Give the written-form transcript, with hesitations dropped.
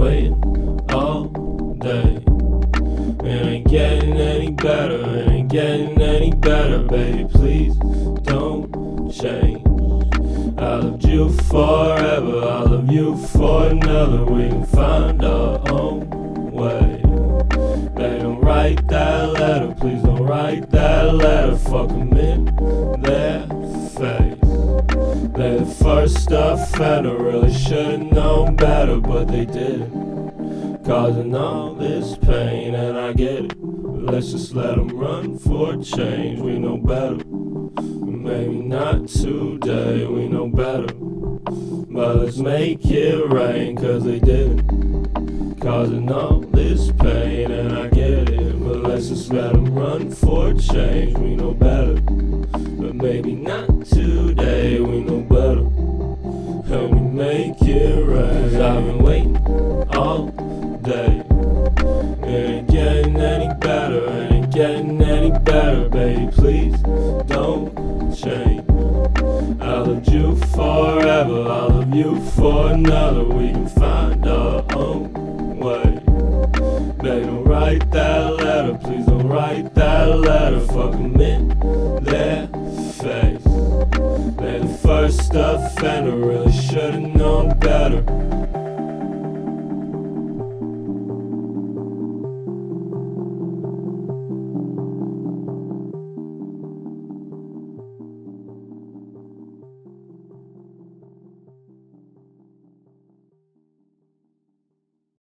waiting all day. It ain't getting any better, it ain't getting any better, baby, please don't change. I loved you forever, I love you for another. We can find our own way. They don't write that letter, please don't write that letter. Fuck 'em in their face. They're the first offender, really should've known better, but they didn't. Causing all this pain, and I get it. Let's just let them run for change, we know better. Maybe not today, we know better. But let's make it rain, cause they didn't. Causing all this pain, and I get it. But let's just let them run for change, we know better. But maybe not today, we know better. And we make it rain. 'Cause I've been waiting all day. It ain't getting any better, it ain't getting any better, baby, please don't change. I loved you forever, I love you for another. We can find our own way. They don't write that letter, please don't write that letter. Fuck